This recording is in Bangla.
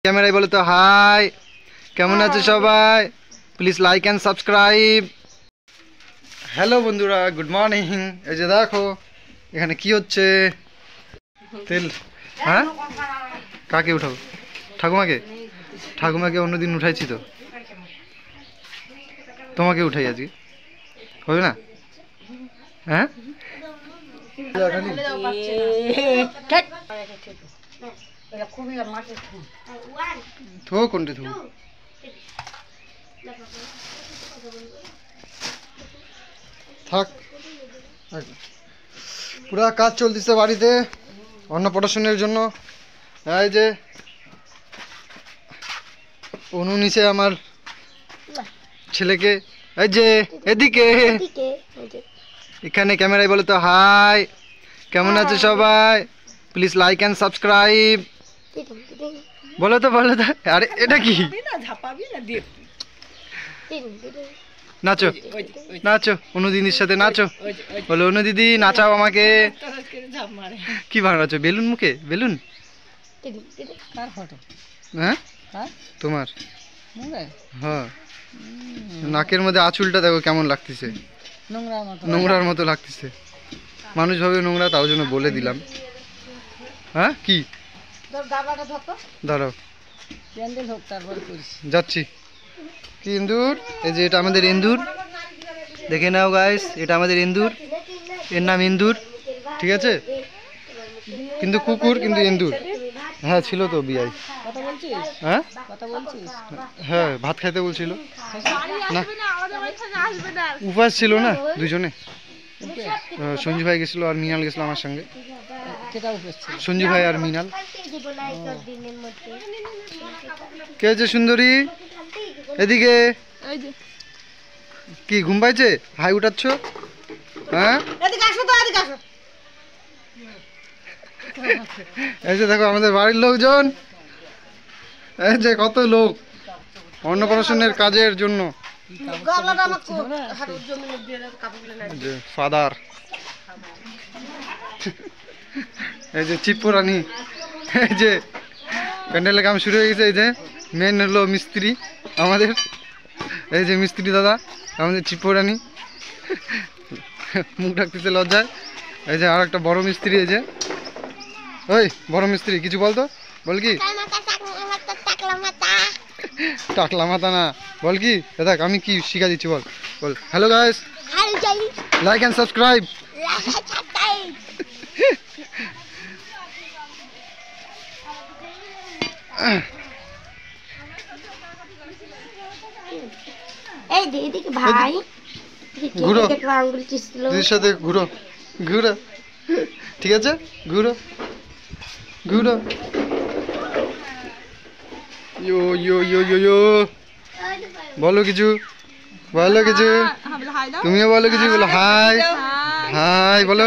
ক্যামেরায় বলো তো হাই, কেমন আছো সবাই? Please like and subscribe. Hello বন্ধুরা, গুড মর্নিং। এই যে দেখো এখানে কি হচ্ছে। তেল, হ্যাঁ কাকে উঠাবো? ঠাকুমাকে? ঠাকুমাকে অন্যদিন উঠাইছি তো, তোমাকে উঠাই আজকে, হবে না? হ্যাঁ থো কোনটে থো। থাক, পুরা কাজ চলতেছে বাড়িতে অন্নপ্রাশনের জন্য। এই যে অনু নিচে আমার ছেলেকে, এই যে এদিকে এখানে ক্যামেরায় বলো তো হাই, কেমন আছে সবাই? Please like and subscribe. বলো তো বলো তো। আরে এটা কি? নাচো নাচো, অনুদিদির সাথে নাচো। বলো অনু দিদি নাচাও আমাকে। কি বানাচ্ছো? বেলুন মুখে? বেলুন? হ্যাঁ তোমার? হ্যাঁ, নাকের মধ্যে আঁচুলটা দেখো কেমন লাগতেছে, নোংরার মতো লাগতেছে। মানুষ ভাবে নোংরা, তার জন্য বলে দিলাম। হ্যাঁ কি দাঁড়াও, যাচ্ছি। কি ইন্দুর? এই যে এটা আমাদের ইন্দুর, দেখে নাও গাইস, এটা আমাদের ইন্দুর। এর নাম ইন্দুর, ঠিক আছে? কিন্তু কুকুর, কিন্তু ইন্দুর। হ্যাঁ ছিল তো বিয়াই। হ্যাঁ হ্যাঁ, ভাত খাইতে বলছিল না, উপাস ছিল না দুজনে। সঞ্জু ভাই গেছিল আর মিনাল গেছিল আমার সঙ্গে। সঞ্জু ভাই আর মিনাল। কে হচ্ছে সুন্দরী? এদিকে। কি ঘুম পাইছে? হাই উঠাচ্ছ? হ্যাঁ এই যে দেখো আমাদের বাড়ির লোকজন, এই যে কত লোক অন্নপ্রাশনের কাজের জন্য। ফাদার, এই যে চিপ্পু রানী, এই যে প্যান্ডেলের কাম শুরু হয়ে গেছে। এই যে মেন হলো মিস্ত্রি আমাদের, এই যে মিস্ত্রি দাদা আমাদের চিপ্পু রানী, মুখ ঢাকতেছে লজ্জায়। এই যে আর একটা বড় মিস্ত্রি, এই যে ওই বড় মিস্ত্রি, কিছু বলতো, বল কি? টাকলা মাথা না, বল কি? দেখ আমি কি শিখা দিচ্ছি, বল বল। Hello guys, like and subscribe. ঘুরো দিদির সাথে, ঘুরো ঘুরো, ঠিক আছে? ঘুরো ঘুরো। ইয়ো ইয়ো ইয়ো ইয়ো ইয়ো, বলো কিছু, বলো কিছু, তুমিও বলো কিছু, বলো হাই হাই বলো।